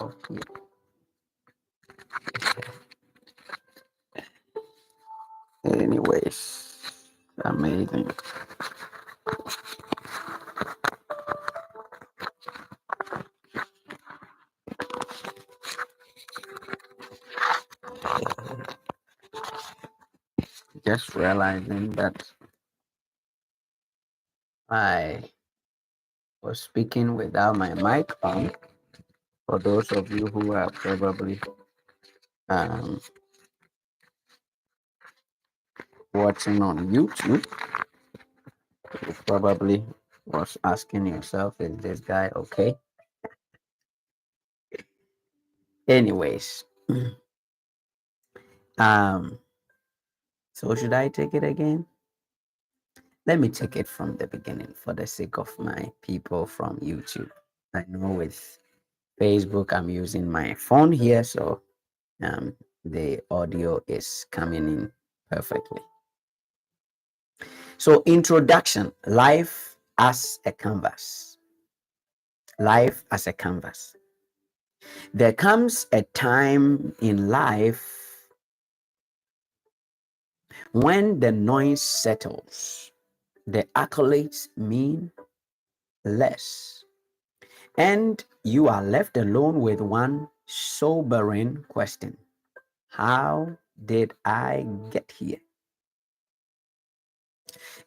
Okay. Anyways, amazing. Just realizing that I was speaking without my mic on. For those of you who are probably um, watching on YouTube, you probably was asking yourself, is this guy okay? Anyways, um, so should I take it again? Let me take it from the beginning for the sake of my people from YouTube. I know with Facebook, I'm using my phone here, so um, the audio is coming in perfectly. So, introduction: life as a canvas. Life as a canvas. There comes a time in life when the noise settles, the accolades mean less, and you are left alone with one sobering question: how did I get here?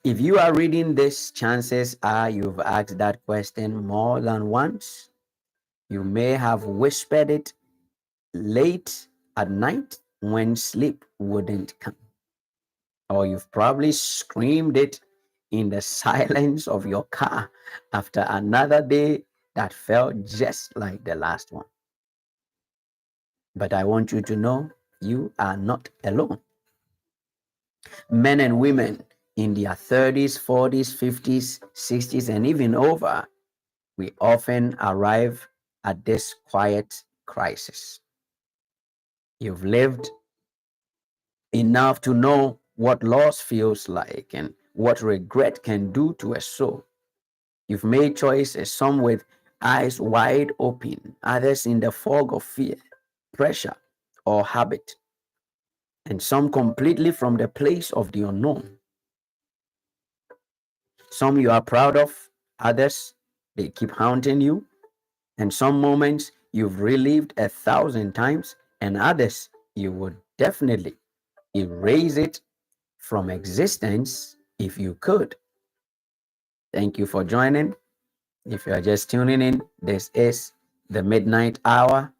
If you are reading this, chances are you've asked that question more than once. You may have whispered it late at night when sleep wouldn't come, or you've probably screamed it in the silence of your car after another day that felt just like the last one. But I want you to know you are not alone. Men and women in their 30s, 40s, 50s, 60s, and even over, we often arrive at this quiet crisis. You've lived enough to know what loss feels like and what regret can do to a soul. You've made choices, some with eyes wide open, others in the fog of fear, pressure, or habit, and some completely from the place of the unknown. Some you are proud of, others they keep haunting you, and some moments you've relived 1,000 times, and others you would definitely erase it from existence if you could. Thank you for joining. If you are just tuning in, this is the Midnight Hour,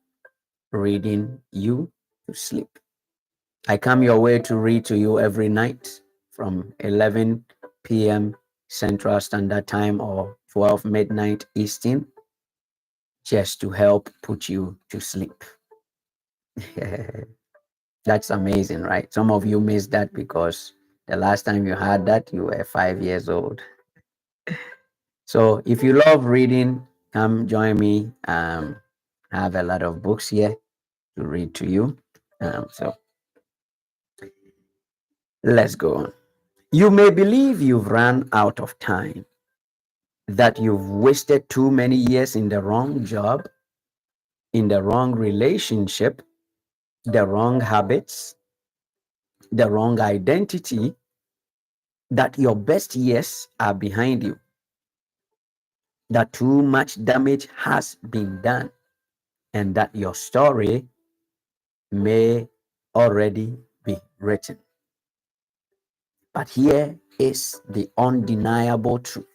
reading you to sleep. I come your way to read to you every night from 11 p.m. Central Standard Time or 12 midnight Eastern, just to help put you to sleep. That's amazing, right? Some of you missed that because the last time you had that, you were 5 years old. So if you love reading, come join me. I have a lot of books here to read to you. So let's go on. You may believe you've run out of time, that you've wasted too many years in the wrong job, in the wrong relationship, the wrong habits, the wrong identity, that your best years are behind you, that too much damage has been done, and that your story may already be written. But here is the undeniable truth: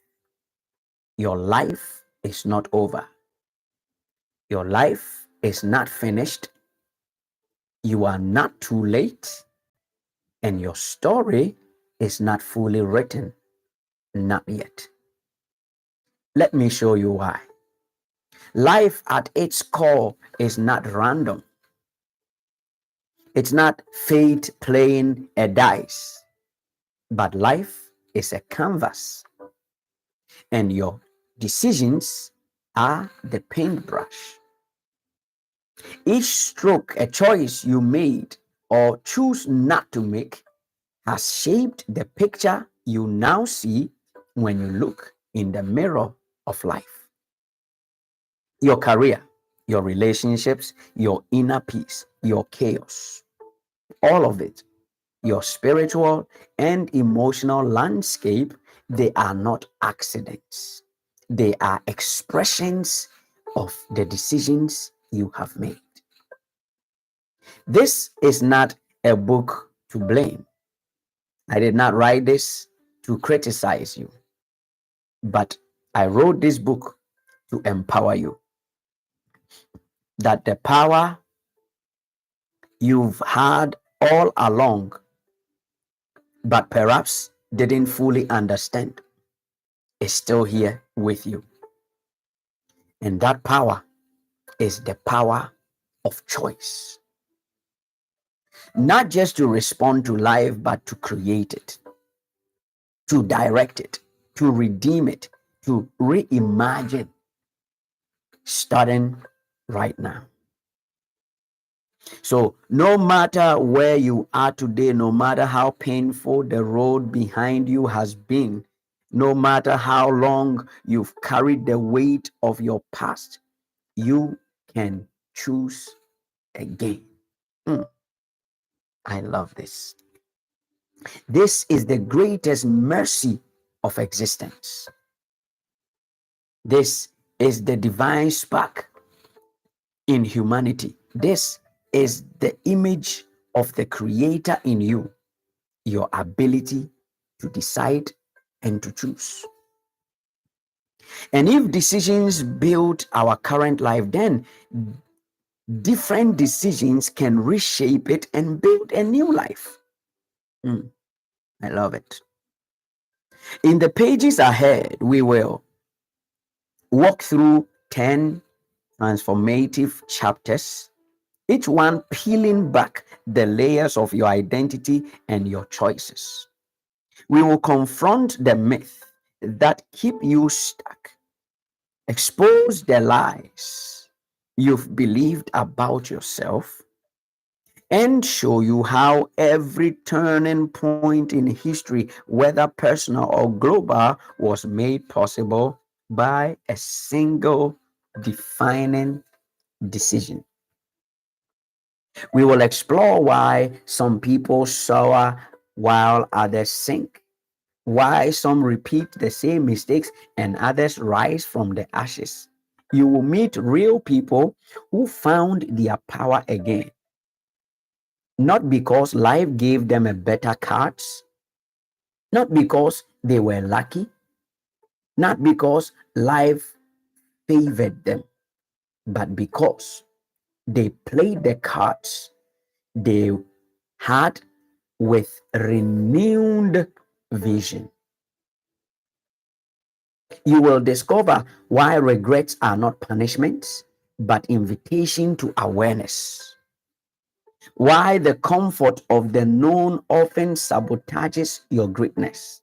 your life is not over, your life is not finished, you are not too late, and your story is not fully written, not yet. Let me show you why. Life at its core is not random. It's not fate playing a dice, but life is a canvas, and your decisions are the paintbrush. Each stroke, a choice you made or choose not to make, has shaped the picture you now see when you look in the mirror of life. Your career. your relationships, your inner peace, your chaos, all of it, your spiritual and emotional landscape, they are not accidents. They are expressions of the decisions you have made. This is not a book to blame. I did not write this to criticize you, but I wrote this book to empower you. That the power you've had all along, but perhaps didn't fully understand, is still here with you. And that power is the power of choice. Not just to respond to life, but to create it, to direct it, to redeem it, to reimagine, starting right now. So, no matter where you are today, no matter how painful the road behind you has been, no matter how long you've carried the weight of your past, you can choose again. I love this. This is the greatest mercy of existence. This is the divine spark in humanity. This is the image of the Creator in you, your ability to decide and to choose. And if decisions build our current life, then different decisions can reshape it and build a new life. I love it. In the pages ahead, we will walk through 10 transformative chapters, each one peeling back the layers of your identity and your choices. We will confront the myth that keep you stuck, expose the lies you've believed about yourself, and show you how every turning point in history, whether personal or global, was made possible by a single defining decision. We will explore why some people soar while others sink, why some repeat the same mistakes and others rise from the ashes. You will meet real people who found their power again, not because life gave them a better cards, not because they were lucky, not because life favored them, but because they played the cards they had with renewed vision. You will discover why regrets are not punishments, but invitation to awareness. Why the comfort of the known often sabotages your greatness.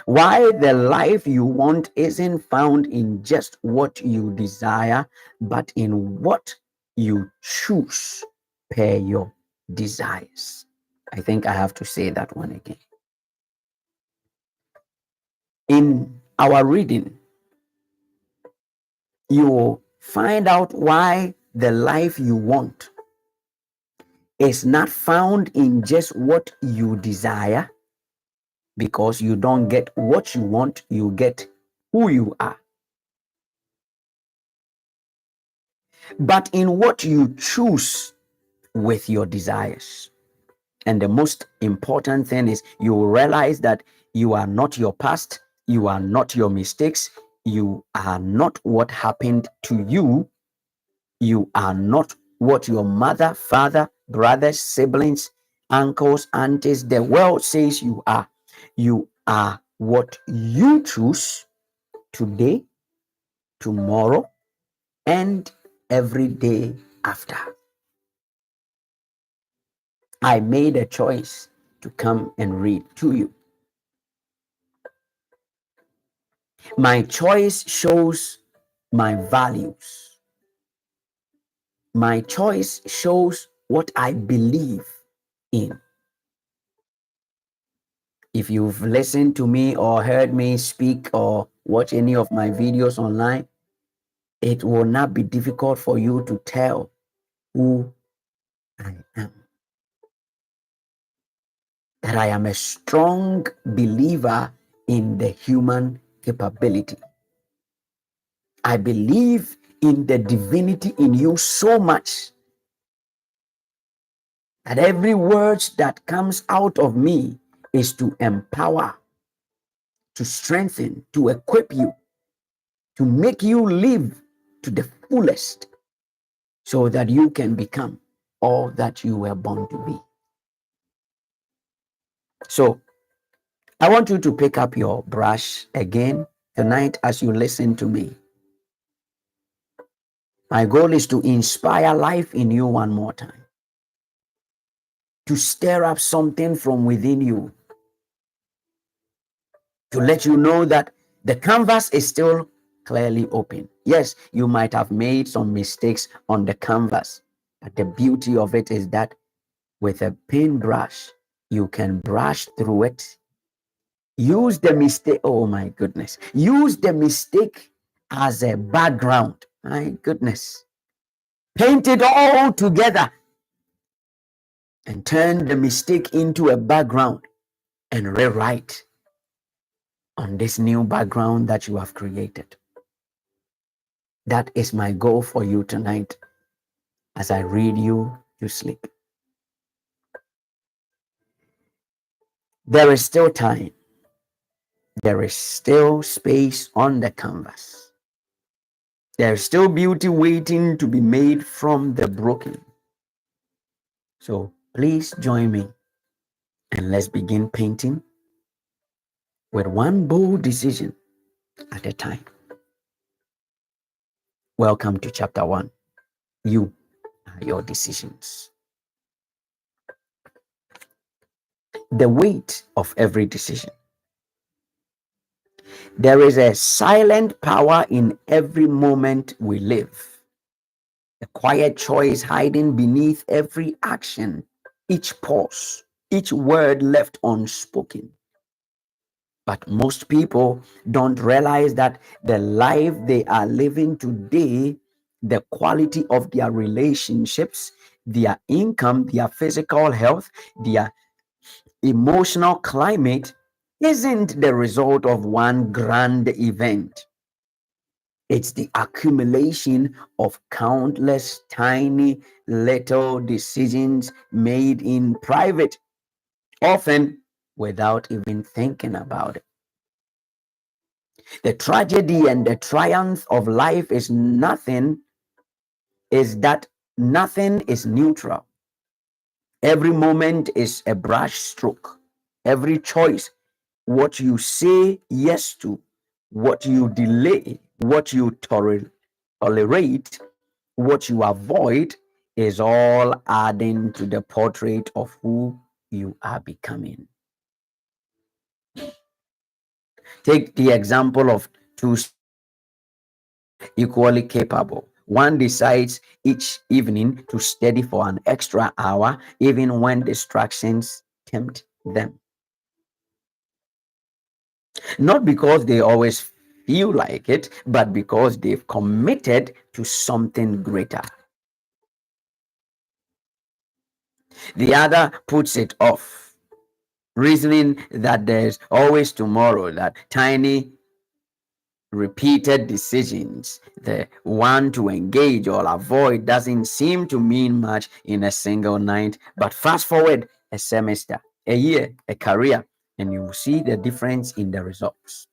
Why the life you want isn't found in just what you desire, but in what you choose per your desires. I think I have to say that one again. In our reading, you will find out why the life you want is not found in just what you desire, because you don't get what you want, you get who you are. But in what you choose with your desires. And the most important thing is you will realize that you are not your past, you are not your mistakes, you are not what happened to you, you are not what your mother, father, brothers, siblings, uncles, aunties, the world says you are. You are what you choose today, tomorrow, and every day after. I made a choice to come and read to you. My choice shows my values. My choice shows what I believe in. If you've listened to me or heard me speak or watch any of my videos online, it will not be difficult for you to tell who I am. That I am a strong believer in the human capability. I believe in the divinity in you so much that every word that comes out of me is to empower, to strengthen, to equip you, to make you live to the fullest so that you can become all that you were born to be. So I want you to pick up your brush again tonight as you listen to me. My goal is to inspire life in you one more time, to stir up something from within you, to let you know that the canvas is still clearly open. Yes, you might have made some mistakes on the canvas, but the beauty of it is that with a paintbrush, you can brush through it. Use the mistake. Oh my goodness. Use the mistake as a background. My goodness. Paint it all together and turn the mistake into a background and rewrite on this new background that you have created. That is my goal for you tonight as I read you to sleep. There is still time. There is still space on the canvas. There's still beauty waiting to be made from the broken. So please join me and let's begin painting with one bold decision at a time. Welcome to chapter 1. You are your decisions. The weight of every decision. There is a silent power in every moment we live. A quiet choice hiding beneath every action, each pause, each word left unspoken. But most people don't realize that the life they are living today, the quality of their relationships, their income, their physical health, their emotional climate isn't the result of one grand event. It's the accumulation of countless tiny little decisions made in private, often without even thinking about it. The tragedy and the triumph of life is that nothing is neutral. Every moment is a brush stroke. Every choice, what you say yes to, what you delay, what you tolerate, what you avoid, is all adding to the portrait of who you are becoming. Take the example of two equally capable. One decides each evening to study for an extra hour, even when distractions tempt them. Not because they always feel like it, but because they've committed to something greater. The other puts it off, reasoning that there's always tomorrow, that tiny repeated decisions, the one to engage or avoid, doesn't seem to mean much in a single night. But fast forward a semester, a year, a career, and you will see the difference in the results.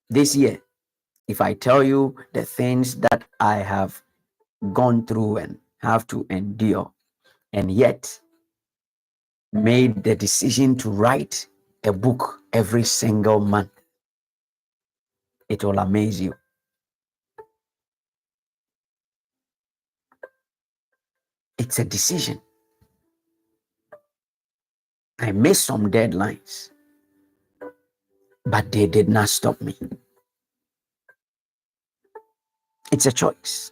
This year, if I tell you the things that I have gone through and have to endure, and yet made the decision to write a book every single month, it will amaze you. It's a decision. I missed some deadlines, but they did not stop me. It's a choice.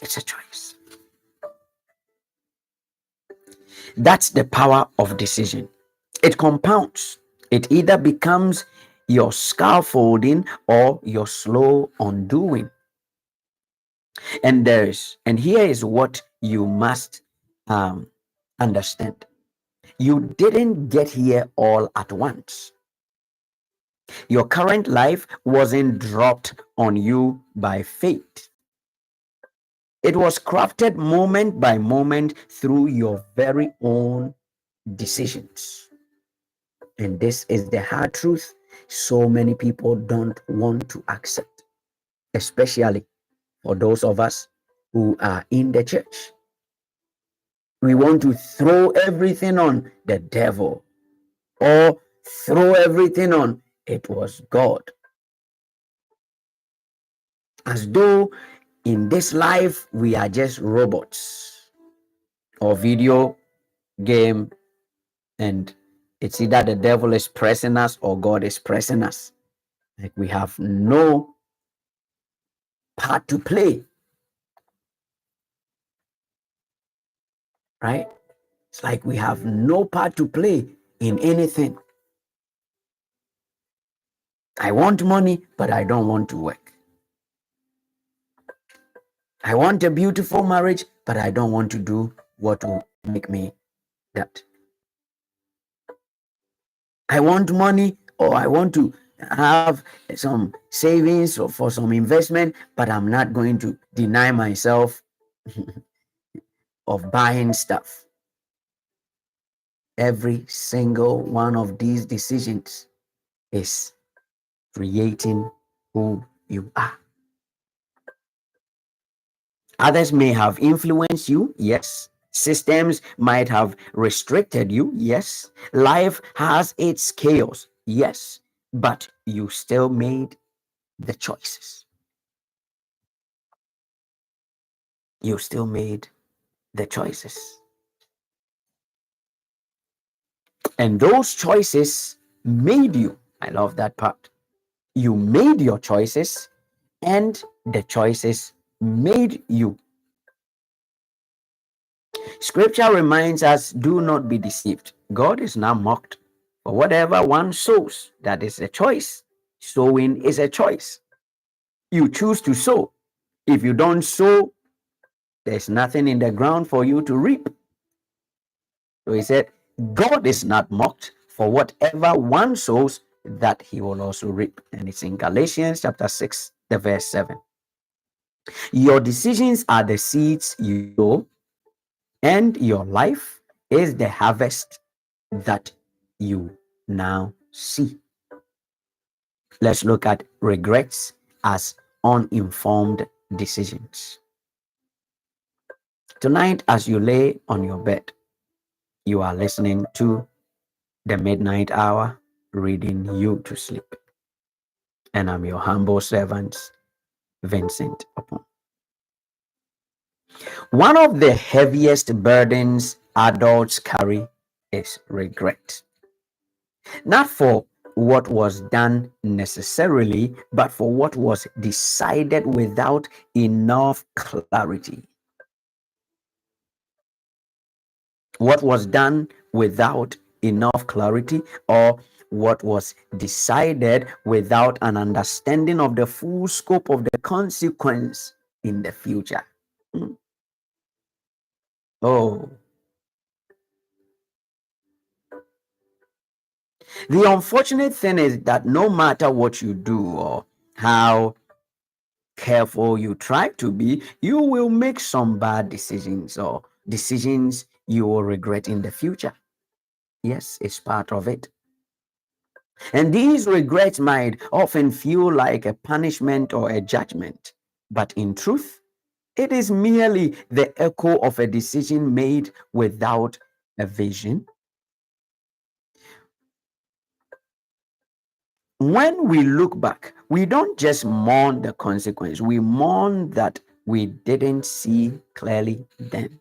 It's a choice. That's the power of decision. It compounds. It either becomes your scaffolding, or your slow undoing. And here is what you must understand. You didn't get here all at once. Your current life wasn't dropped on you by fate. It was crafted moment by moment through your very own decisions. And this is the hard truth so many people don't want to accept, especially for those of us who are in the church. We want to throw everything on the devil or throw everything on it was God. As though in this life we are just robots or video game, and it's either the devil is pressing us or God is pressing us. Like we have no part to play, right? It's like we have no part to play in anything. I want money, but I don't want to work. I want a beautiful marriage, but I don't want to do what will make me that. I want money, or I want to have some savings or for some investment, but I'm not going to deny myself of buying stuff. Every single one of these decisions is creating who you are. Others may have influenced you, yes. Systems might have restricted you, yes. Life has its chaos, yes. But you still made the choices. You still made the choices. And those choices made you. I love that part. You made your choices, and the choices made you. Scripture reminds us, do not be deceived. God is not mocked. For whatever one sows, that is a choice. Sowing is a choice. You choose to sow. If you don't sow, there's nothing in the ground for you to reap. So he said, God is not mocked. For whatever one sows, that he will also reap. And it's in Galatians chapter 6, the verse 7. Your decisions are the seeds you sow, and your life is the harvest that you now see. Let's look at regrets as uninformed decisions. Tonight, as you lay on your bed, you are listening to the midnight hour, reading you to sleep. And I'm your humble servant, Vincent Opon. One of the heaviest burdens adults carry is regret. Not for what was done necessarily, but for what was decided without enough clarity. What was done without enough clarity, or what was decided without an understanding of the full scope of the consequence in the future. Oh, the unfortunate thing is that no matter what you do or how careful you try to be, you will make some bad decisions or decisions you will regret in the future. Yes, it's part of it. And these regrets might often feel like a punishment or a judgment, but in truth, it is merely the echo of a decision made without a vision. When we look back, we don't just mourn the consequence, we mourn that we didn't see clearly then.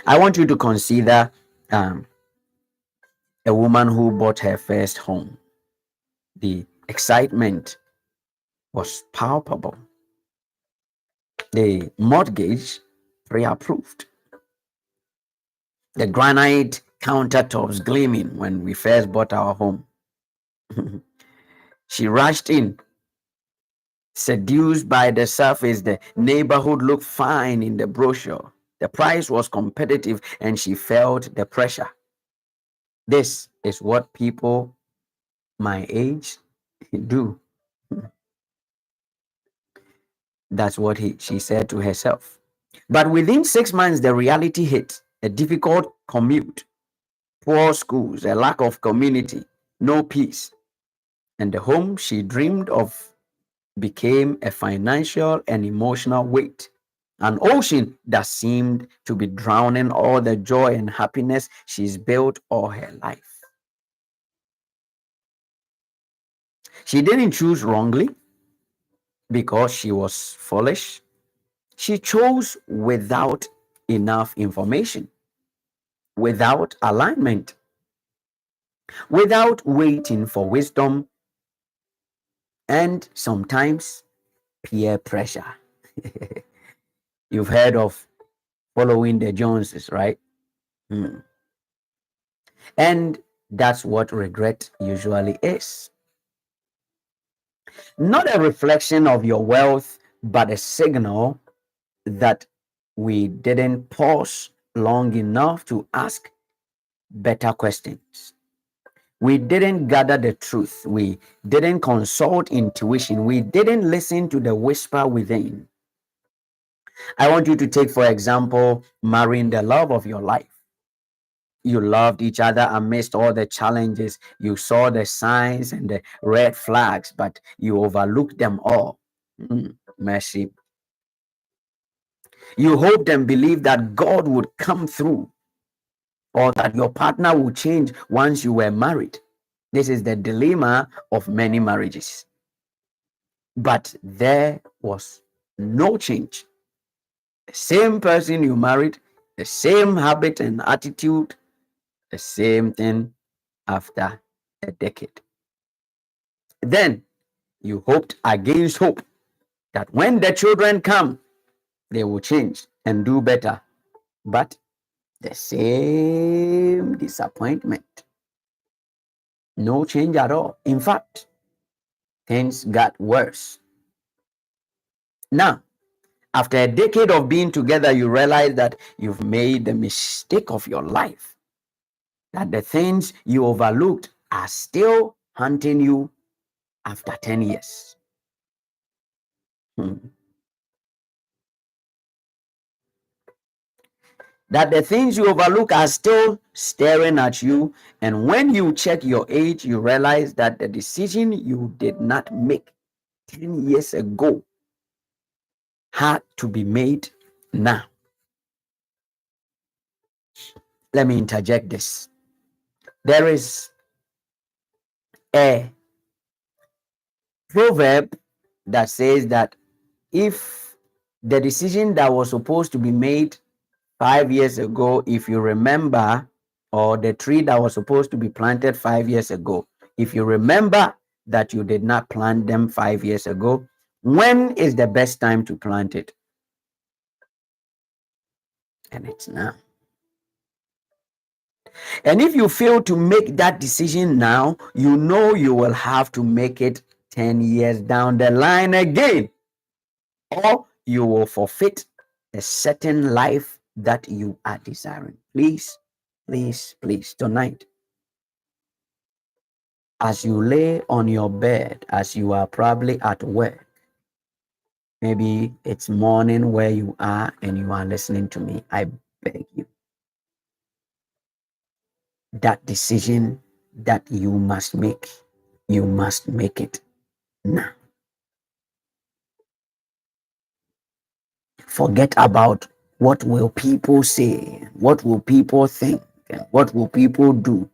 I want you to consider a woman who bought her first home. The excitement was palpable. The mortgage pre-approved. The granite countertops gleaming when we first bought our home. She rushed in, seduced by the surface. The neighborhood looked fine in the brochure. The price was competitive and she felt the pressure. This is what people my age do. That's what she said to herself. But within 6 months, the reality hit: a difficult commute, poor schools, a lack of community, no peace. And the home she dreamed of became a financial and emotional weight, an ocean that seemed to be drowning all the joy and happiness she's built all her life. She didn't choose wrongly because she was foolish. She chose without enough information, without alignment, without waiting for wisdom, and sometimes peer pressure. You've heard of following the Joneses, right? Hmm. And that's what regret usually is. Not a reflection of your wealth, but a signal that we didn't pause long enough to ask better questions. We didn't gather the truth. We didn't consult intuition. We didn't listen to the whisper within. I want you to take, for example, marrying the love of your life. You loved each other amidst all the challenges. You saw the signs and the red flags, but you overlooked them all. Mercy. You hoped and believed that God would come through or that your partner would change once you were married. This is the dilemma of many marriages. But there was no change. The same person you married, the same habit and attitude, the same thing after a decade. Then you hoped against hope that when the children come, they will change and do better. But the same disappointment. No change at all. In fact, things got worse. Now, after a decade of being together, you realize that you've made the mistake of your life, that the things you overlooked are still hunting you after 10 years. That the things you overlook are still staring at you. And when you check your age, you realize that the decision you did not make 10 years ago had to be made now. Let me interject this. There is a proverb that says that if the decision that was supposed to be made 5 years ago, if you remember, or the tree that was supposed to be planted 5 years ago, if you remember that you did not plant them 5 years ago, when is the best time to plant it? And it's now. And if you fail to make that decision now, you know you will have to make it 10 years down the line again, or you will forfeit a certain life that you are desiring. Please, please, please, tonight, as you lay on your bed, as you are probably at work, maybe it's morning where you are and you are listening to me, I beg you, that decision that you must make it now. Forget about what will people say, what will people think, and what will people do.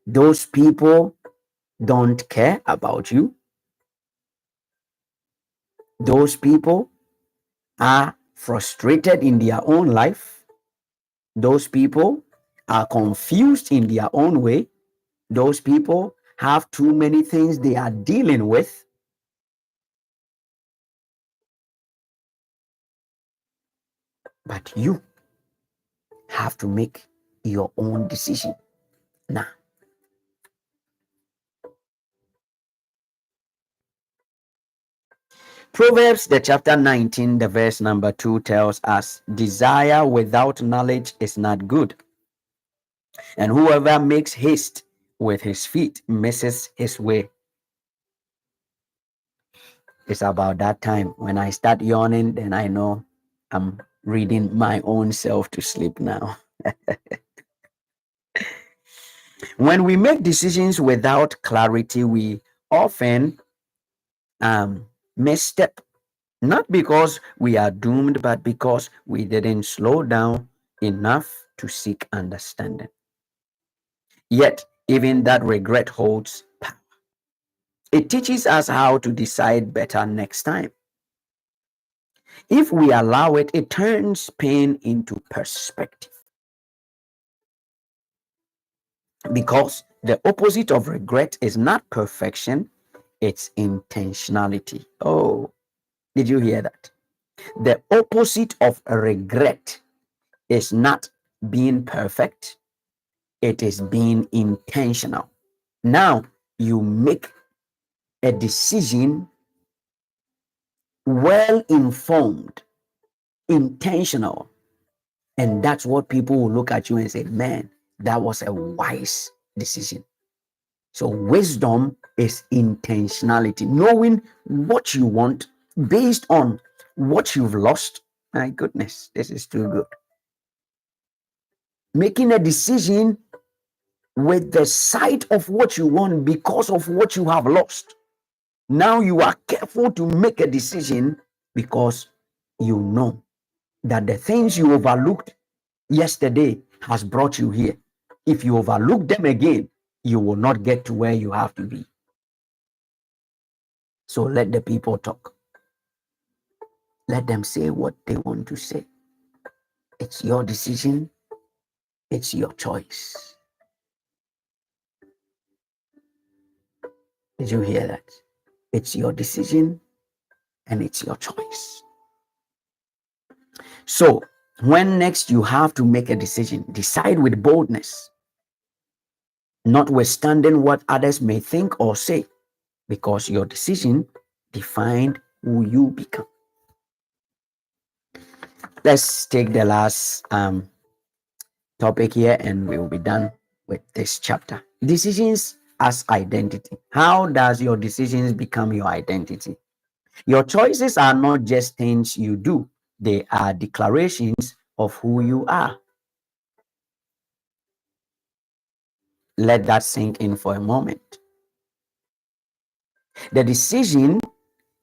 Those people don't care about you. Those people are frustrated in their own life. Those people are confused in their own way. Those people have too many things they are dealing with. But you have to make your own decision. Now, Proverbs, the chapter 19, the verse number 2 tells us, desire without knowledge is not good, and whoever makes haste with his feet misses his way. It's about that time when I start yawning, then I know I'm reading my own self to sleep now. When we make decisions without clarity, we often misstep, not because we are doomed, but because we didn't slow down enough to seek understanding. Yet, even that regret holds power. It teaches us how to decide better next time. If we allow it, it turns pain into perspective. Because the opposite of regret is not perfection, it's intentionality. Oh, did you hear that? The opposite of regret is not being perfect, it is being intentional. Now you make a decision well informed, intentional, and that's what people will look at you and say, man, that was a wise decision. So wisdom is intentionality, knowing what you want based on what you've lost. My goodness, this is too good. Making a decision with the sight of what you want because of what you have lost. Now you are careful to make a decision because you know that the things you overlooked yesterday has brought you here. If you overlook them again, you will not get to where you have to be. So let the people talk. Let them say what they want to say. It's your decision. It's your choice. Did you hear that? It's your decision and it's your choice. So when next you have to make a decision, decide with boldness, notwithstanding what others may think or say, because your decision defined who you become. Let's take the last topic here and we will be done with this chapter. Decisions as identity. How does your decisions become your identity? Your choices are not just things you do, they are declarations of who you are. Let that sink in for a moment. The decision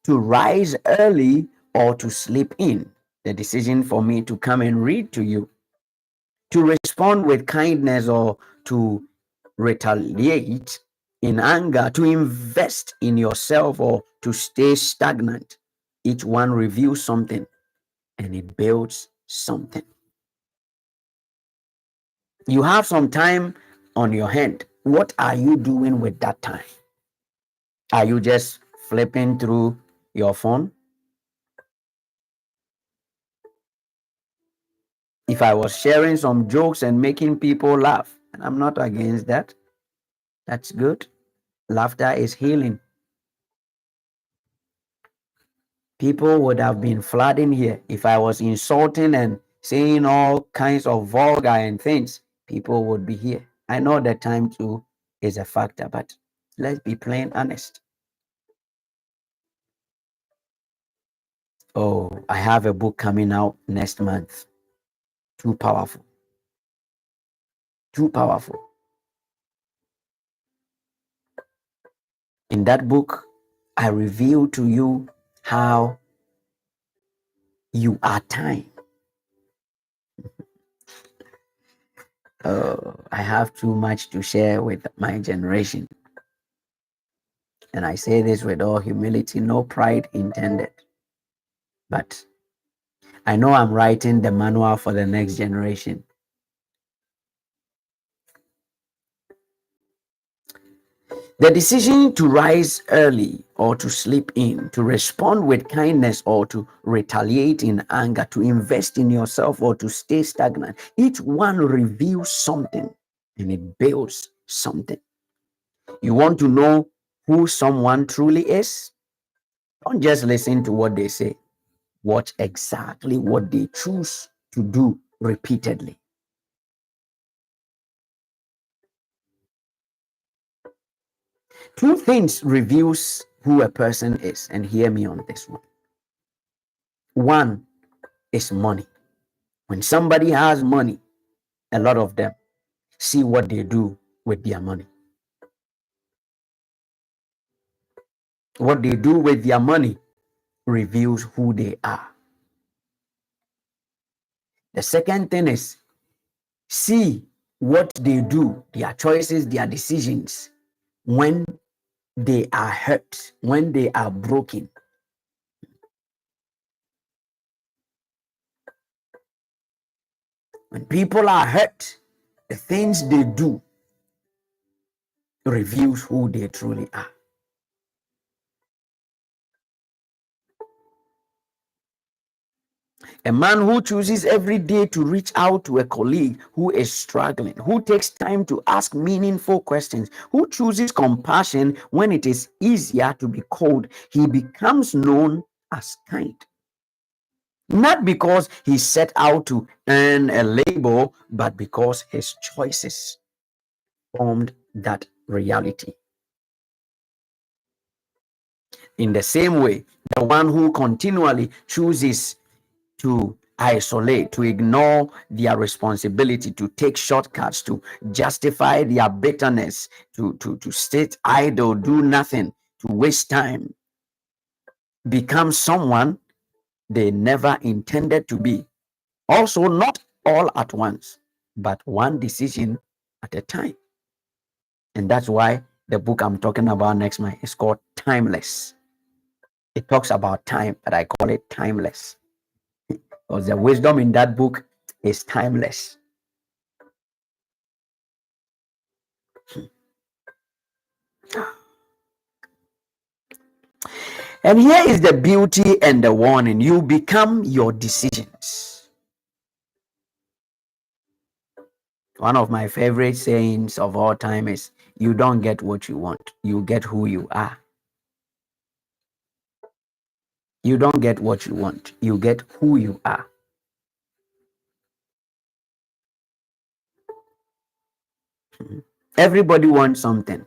to rise early or to sleep in, the decision for me to come and read to you, to respond with kindness or to retaliate in anger, to invest in yourself or to stay stagnant. Each one reveals something and it builds something. You have some time on your hand. What are you doing with that time? Are you just flipping through your phone? If I was sharing some jokes and making people laugh, and I'm not against that, that's good. Laughter is healing. People would have been flooding here. If I was insulting and saying all kinds of vulgar and things, people would be here. I know that time too is a factor, but let's be plain honest. Oh, I have a book coming out next month. Too powerful. Too powerful. In that book, I reveal to you how you are time. I have too much to share with my generation. And I say this with all humility, no pride intended. But I know I'm writing the manual for the next generation. The decision to rise early or to sleep in, to respond with kindness or to retaliate in anger, to invest in yourself or to stay stagnant, each one reveals something and it builds something. You want to know who someone truly is? Don't just listen to what they say. Watch exactly what they choose to do repeatedly. Two things reveals who a person is, and hear me on this one. One is money. When somebody has money, a lot of them see what they do with their money. What they do with their money reveals who they are. The second thing is see what they do, their choices, their decisions when they are hurt, when they are broken. When people are hurt, the things they do reveals who they truly are. A man who chooses every day to reach out to a colleague who is struggling, who takes time to ask meaningful questions, who chooses compassion when it is easier to be cold, he becomes known as kind. Not because he set out to earn a label, but because his choices formed that reality. In the same way, the one who continually chooses to isolate, to ignore their responsibility, to take shortcuts, to justify their bitterness, to sit idle, do nothing, to waste time, become someone they never intended to be. Also, not all at once, but one decision at a time. And that's why the book I'm talking about next month is called Timeless. It talks about time, but I call it timeless because the wisdom in that book is timeless. And here is the beauty and the warning: you become your decisions. One of my favorite sayings of all time is, you don't get what you want, you get who you are. You don't get what you want, you get who you are. Everybody wants something,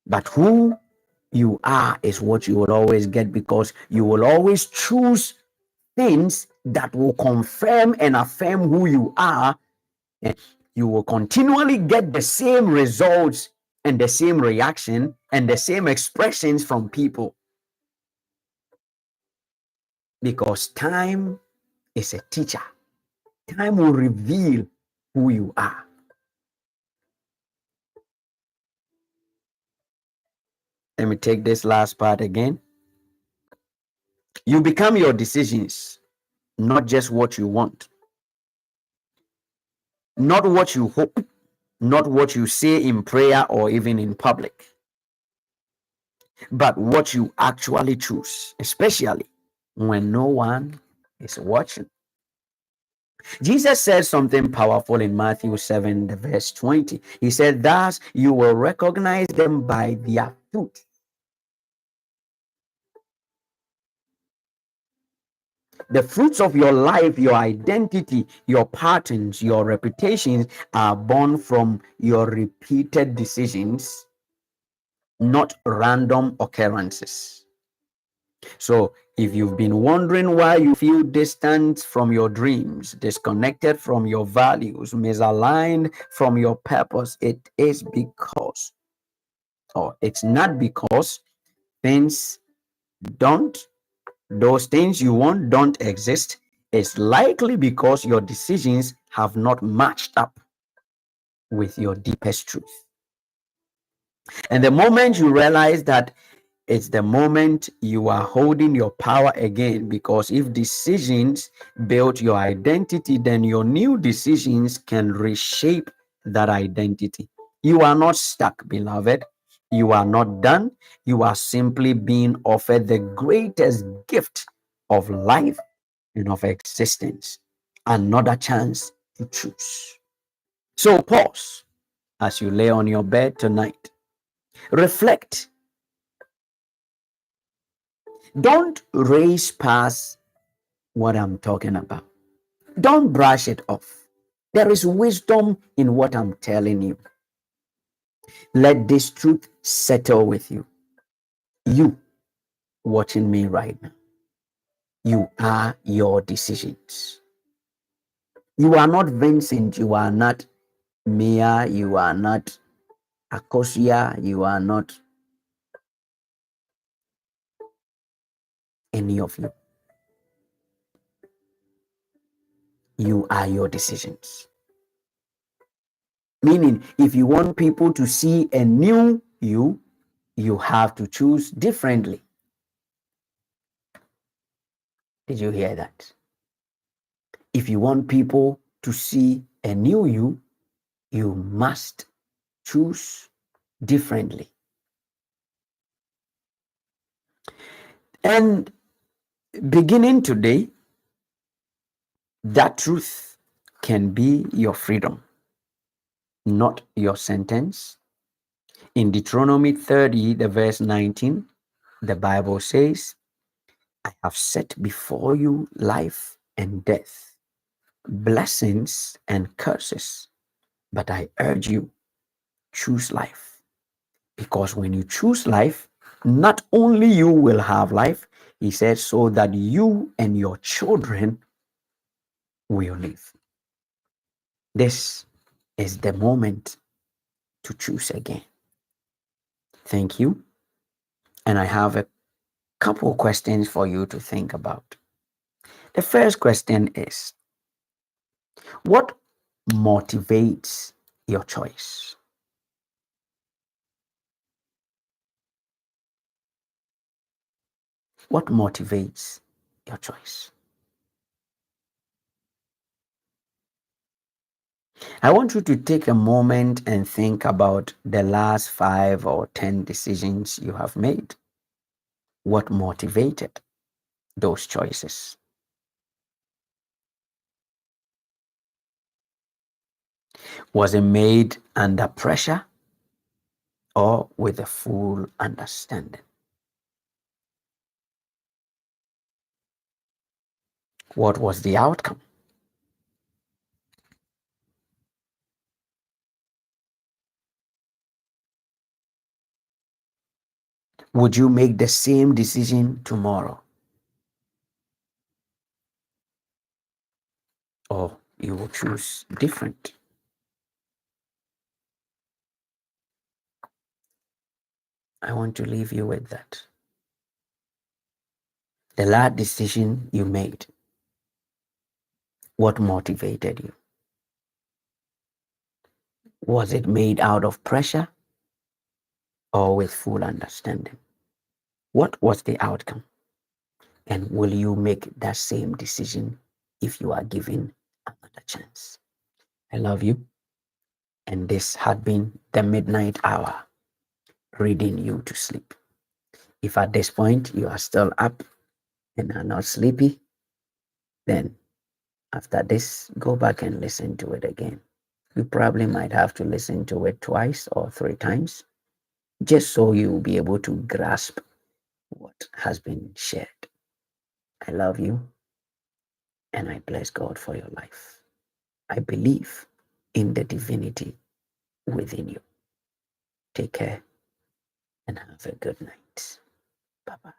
but who you are is what you will always get, because you will always choose things that will confirm and affirm who you are, and you will continually get the same results and the same reaction and the same expressions from people, because time is a teacher. Time will reveal who you are. Let me take this last part again. You become your decisions, not just what you want, not what you hope, not what you say in prayer or even in public, but what you actually choose, especially when no one is watching. Jesus said something powerful in Matthew 7, the verse 20. He said, thus you will recognize them by their fruit. The fruits of your life, your identity, your patterns, your reputations are born from your repeated decisions, not random occurrences. So, if you've been wondering why you feel distant from your dreams, disconnected from your values, misaligned from your purpose, it is because, or it's not because things don't, those things you want don't exist. It's likely because your decisions have not matched up with your deepest truth. And the moment you realize that, it's the moment you are holding your power again, because if decisions build your identity, then your new decisions can reshape that identity. You are not stuck, beloved. You are not done. You are simply being offered the greatest gift of life and of existence. Another chance to choose. So pause as you lay on your bed tonight. Reflect. Don't race past what I'm talking about. Don't brush it off. There is wisdom in what I'm telling you. Let this truth settle with you. You watching me right now. You are your decisions. You are not Vincent. You are not Mia. You are not Akosia. You are not any of you. You are your decisions. Meaning, if you want people to see a new you, you have to choose differently. Did you hear that? If you want people to see a new you, you must choose differently. And beginning today, that truth can be your freedom, not your sentence. In Deuteronomy 30, the verse 19, the Bible says, I have set before you life and death, blessings and curses. But I urge you, choose life. Because when you choose life, not only you will have life, he says, so that you and your children will live. This is the moment to choose again. Thank you. And I have a couple questions for you to think about. The first question is, what motivates your choice? What motivates your choice? I want you to take a moment and think about the last 5 or 10 decisions you have made. What motivated those choices? Was it made under pressure or with a full understanding? What was the outcome? Would you make the same decision tomorrow? Or you will choose different? I want to leave you with that. The last decision you made, what motivated you? Was it made out of pressure or with full understanding? What was the outcome? And will you make that same decision if you are given another chance? I love you. And this had been the midnight hour, reading you to sleep. If at this point you are still up and are not sleepy, then after this, go back and listen to it again. You probably might have to listen to it twice or 3 times, just so you will be able to grasp what has been shared. I love you and I bless God for your life. I believe in the divinity within you. Take care and have a good night. Bye bye.